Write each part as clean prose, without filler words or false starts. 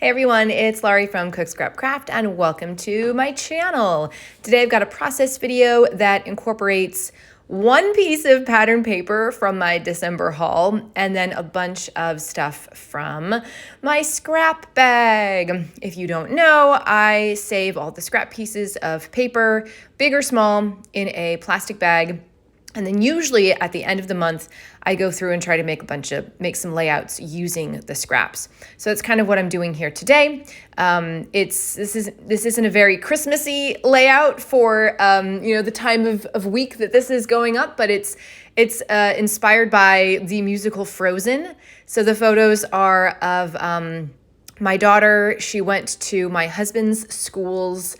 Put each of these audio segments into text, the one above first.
Hey everyone, it's Laurie from Cook Scrap Craft and welcome to my channel. Today I've got a process video that incorporates one piece of pattern paper from my December haul and then a bunch of stuff from my scrap bag. If you don't know, I save all the scrap pieces of paper, big or small, in a plastic bag. And then usually at the end of the month, I go through and try to make some layouts using the scraps. So that's kind of what I'm doing here today. This isn't a very Christmassy layout for the time of week that this is going up, but it's inspired by the musical Frozen. So the photos are of my daughter. She went to my husband's school's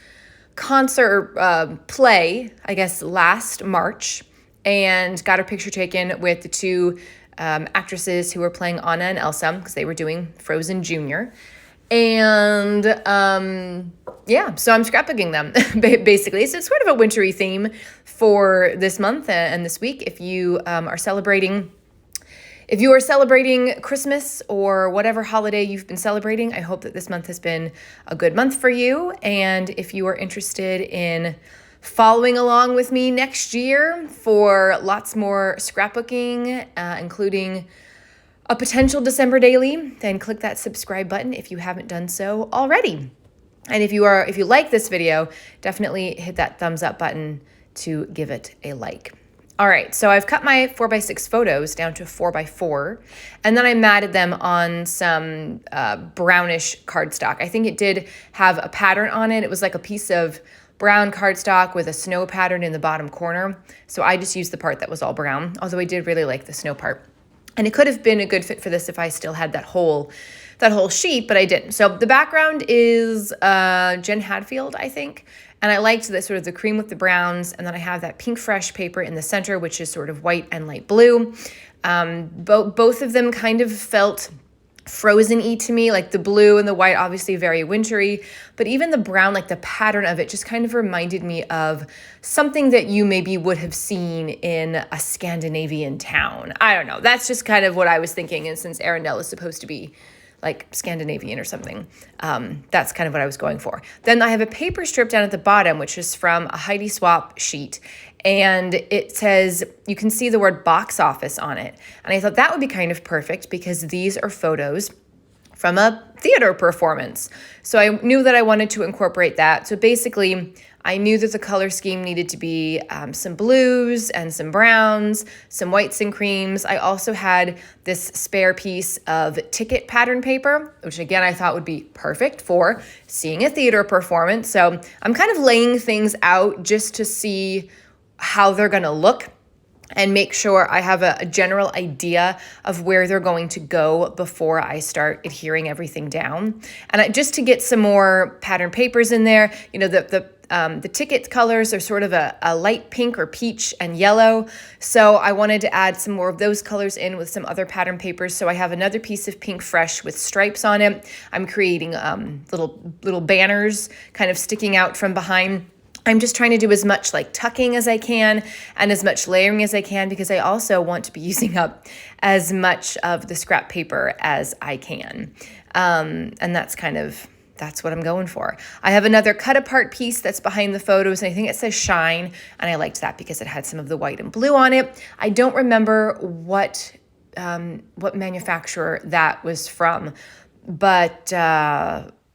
concert play, I guess, last March, and got a picture taken with the two actresses who were playing Anna and Elsa because they were doing Frozen Junior. And so I'm scrapbooking them basically. So it's sort of a wintry theme for this month and this week. If you are celebrating Christmas or whatever holiday you've been celebrating, I hope that this month has been a good month for you. And if you are interested in following along with me next year for lots more scrapbooking, including a potential December daily, then click that subscribe button if you haven't done so already. And if you like this video, definitely hit that thumbs up button to give it a like. All right, so I've cut my 4x6 photos down to 4x4, and then I matted them on some brownish cardstock. I think it did have a pattern on it. It was like a piece of brown cardstock with a snow pattern in the bottom corner. So I just used the part that was all brown, although I did really like the snow part. And it could have been a good fit for this if I still had that whole sheet, but I didn't. So the background is Jen Hadfield, I think. And I liked the sort of the cream with the browns. And then I have that pink fresh paper in the center, which is sort of white and light blue. Both of them kind of felt Frozen-y to me, like the blue and the white, obviously very wintry, but even the brown, like the pattern of it just kind of reminded me of something that you maybe would have seen in a Scandinavian town. I don't know. That's just kind of what I was thinking. And since Arendelle is supposed to be like Scandinavian or something, that's kind of what I was going for. Then I have a paper strip down at the bottom, which is from a Heidi Swap sheet. And it says, you can see the word box office on it. And I thought that would be kind of perfect because these are photos from a theater performance. So I knew that I wanted to incorporate that. So basically, I knew that the color scheme needed to be some blues and some browns, some whites and creams. I also had this spare piece of ticket pattern paper, which again, I thought would be perfect for seeing a theater performance. So I'm kind of laying things out just to see how they're going to look and make sure I have a general idea of where they're going to go before I start adhering everything down. And just to get some more pattern papers in there, the ticket colors are sort of a light pink or peach and yellow. So I wanted to add some more of those colors in with some other pattern papers. So I have another piece of pink fresh with stripes on it. I'm creating little banners kind of sticking out from behind. I'm just trying to do as much like tucking as I can and as much layering as I can because I also want to be using up as much of the scrap paper as I can. And that's what I'm going for. I have another cut apart piece that's behind the photos, and I think it says Shine, and I liked that because it had some of the white and blue on it. I don't remember what manufacturer that was from, but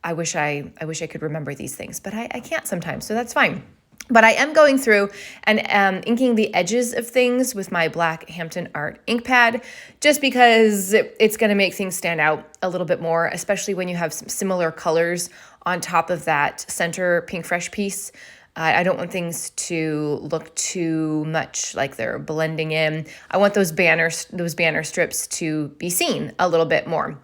I wish I could remember these things, but I can't sometimes, so that's fine. But I am going through and inking the edges of things with my black Hampton Art ink pad, just because it's going to make things stand out a little bit more, especially when you have some similar colors on top of that center pink fresh piece. I don't want things to look too much like they're blending in. I want those banner strips to be seen a little bit more.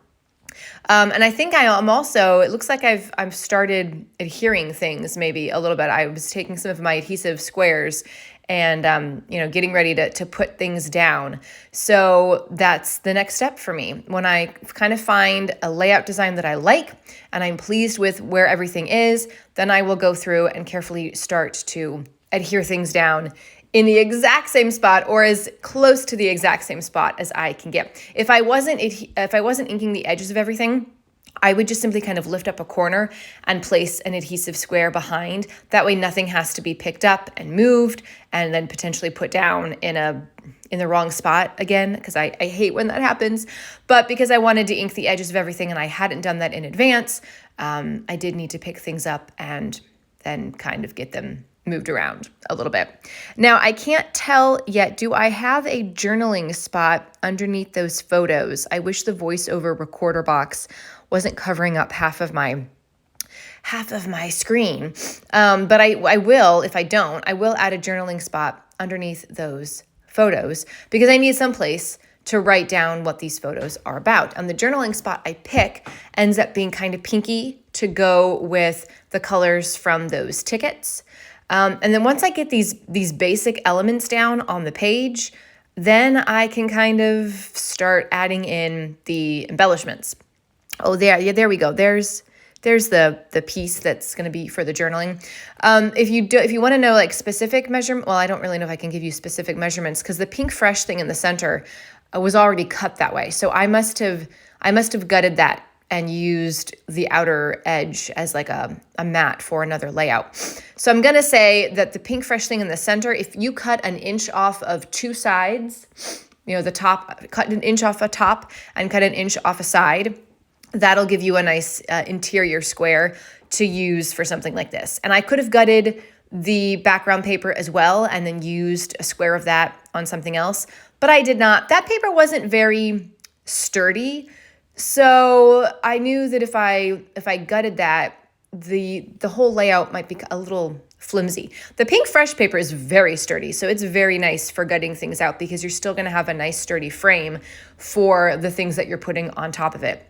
And I think I'm also, it looks like I've started adhering things maybe a little bit. I was taking some of my adhesive squares and, getting ready to put things down. So that's the next step for me. When I kind of find a layout design that I like and I'm pleased with where everything is, then I will go through and carefully start to adhere things down in the exact same spot or as close to the exact same spot as I can get. If I wasn't inking the edges of everything, I would just simply kind of lift up a corner and place an adhesive square behind. That way nothing has to be picked up and moved and then potentially put down in the wrong spot again, because I hate when that happens. But because I wanted to ink the edges of everything and I hadn't done that in advance, I did need to pick things up and then kind of get them moved around a little bit. Now, I can't tell yet, do I have a journaling spot underneath those photos? I wish the voiceover recorder box wasn't covering up half of my screen. But I will, if I don't, I will add a journaling spot underneath those photos because I need some place to write down what these photos are about. And the journaling spot I pick ends up being kind of pinky to go with the colors from those tickets. And then once I get these basic elements down on the page, then I can kind of start adding in the embellishments. Oh, there we go. There's the piece that's going to be for the journaling. If you want to know like specific measurement, well, I don't really know if I can give you specific measurements because the pink fresh thing in the center was already cut that way. So I must have gutted that and used the outer edge as like a mat for another layout. So I'm going to say that the pink fresh thing in the center, if you cut an inch off of two sides, the top, cut an inch off a top and cut an inch off a side, that'll give you a nice interior square to use for something like this. And I could have gutted the background paper as well and then used a square of that on something else, but I did not. That paper wasn't very sturdy. So I knew that if I gutted that, the whole layout might be a little flimsy. The pink fresh paper is very sturdy, so it's very nice for gutting things out because you're still going to have a nice sturdy frame for the things that you're putting on top of it.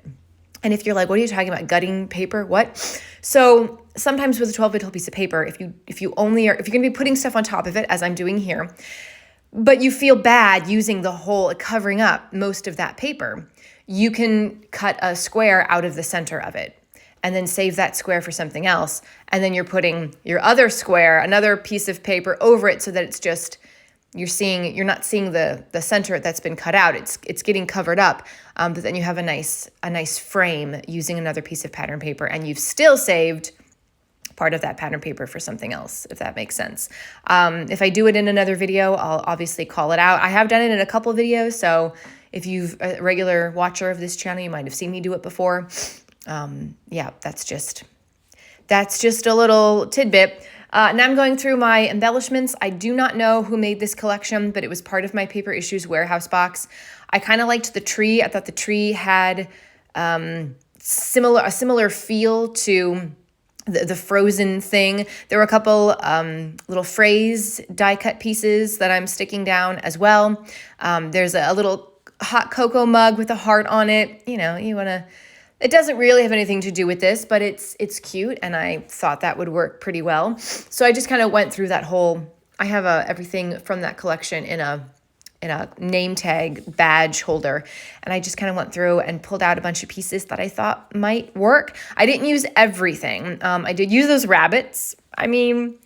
And if you're like, what are you talking about? Gutting paper? What? So sometimes with a 12 by 12 piece of paper, if you're going to be putting stuff on top of it, as I'm doing here, but you feel bad using the whole, covering up most of that paper, you can cut a square out of the center of it and then save that square for something else. And then you're putting your other square, another piece of paper over it so that it's just, you're not seeing the center that's been cut out. It's getting covered up. But then you have a nice frame using another piece of pattern paper and you've still saved part of that pattern paper for something else, if that makes sense. If I do it in another video, I'll obviously call it out. I have done it in a couple of videos, so if you've a regular watcher of this channel, you might have seen me do it before. Yeah, that's just a little tidbit. Now I'm going through my embellishments. I do not know who made this collection, but it was part of my Paper Issues warehouse box. I kind of liked the tree. I thought the tree had a similar feel to the frozen thing. There were a couple little phrase die cut pieces that I'm sticking down as well. There's a little hot cocoa mug with a heart on it. It doesn't really have anything to do with this, but it's cute, and I thought that would work pretty well. So I just kind of went through that whole. I have everything from that collection in a name tag badge holder, and I just kind of went through and pulled out a bunch of pieces that I thought might work. I didn't use everything. I did use those rabbits. I mean,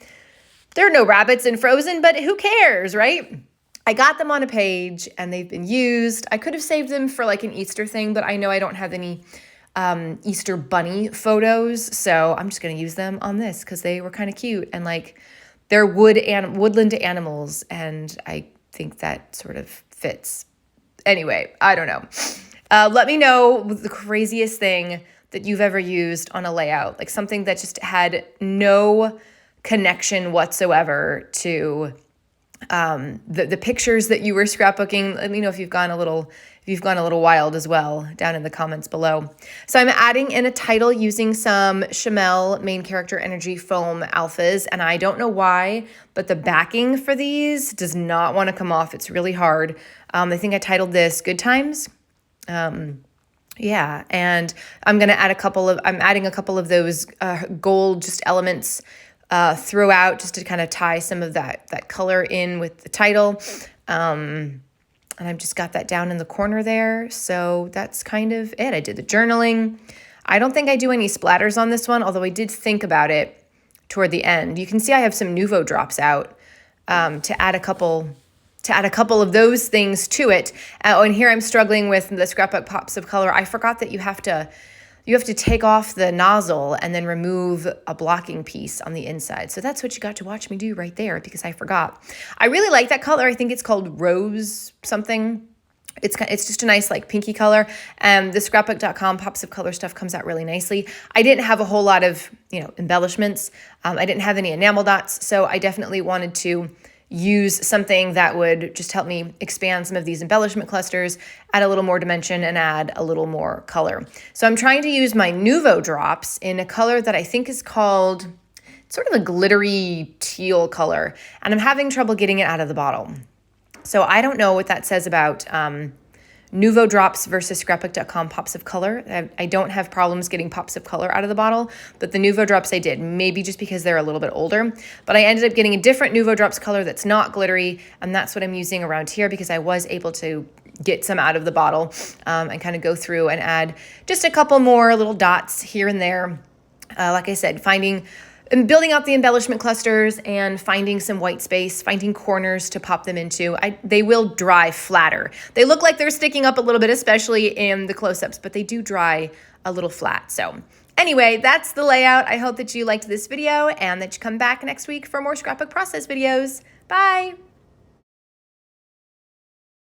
there are no rabbits in Frozen, but who cares, right? I got them on a page, and they've been used. I could have saved them for like an Easter thing, but I know I don't have any Easter bunny photos, so I'm just going to use them on this because they were kind of cute and like they're woodland animals, and I think that sort of fits. Anyway, I don't know. Let me know the craziest thing that you've ever used on a layout, like something that just had no connection whatsoever to the pictures that you were scrapbooking. Let me know if you've gone a little wild as well down in the comments below. So I'm adding in a title using some Chamel main character energy foam alphas, and I don't know why, but the backing for these does not want to come off. It's really hard. I think I titled this Good Times. Yeah, and I'm adding a couple of those gold just elements throughout just to kind of tie some of that color in with the title. And I've just got that down in the corner there. So that's kind of it. I did the journaling. I don't think I do any splatters on this one, although I did think about it toward the end. You can see I have some Nuvo drops out to add a couple of those things to it. And here I'm struggling with the scrapbook pops of color. I forgot that you have to you have to take off the nozzle and then remove a blocking piece on the inside. So that's what you got to watch me do right there because I forgot. I really like that color. I think it's called Rose something. It's just a nice like pinky color. The scrapbook.com pops of color stuff comes out really nicely. I didn't have a whole lot of, embellishments. I didn't have any enamel dots. So I definitely wanted to use something that would just help me expand some of these embellishment clusters, add a little more dimension, and add a little more color. So I'm trying to use my Nuvo drops in a color that I think is called sort of a glittery teal color, and I'm having trouble getting it out of the bottle. So I don't know what that says about Nuvo drops versus scrapbook.com pops of color. I don't have problems getting pops of color out of the bottle, but the Nuvo drops I did, maybe just because they're a little bit older. But I ended up getting a different Nuvo drops color that's not glittery, and that's what I'm using around here because I was able to get some out of the bottle and kind of go through and add just a couple more little dots here and there. Like I said, building out the embellishment clusters and finding some white space, finding corners to pop them into. They will dry flatter. They look like they're sticking up a little bit, especially in the close-ups, but they do dry a little flat. So anyway, that's the layout. I hope that you liked this video and that you come back next week for more scrapbook process videos. Bye.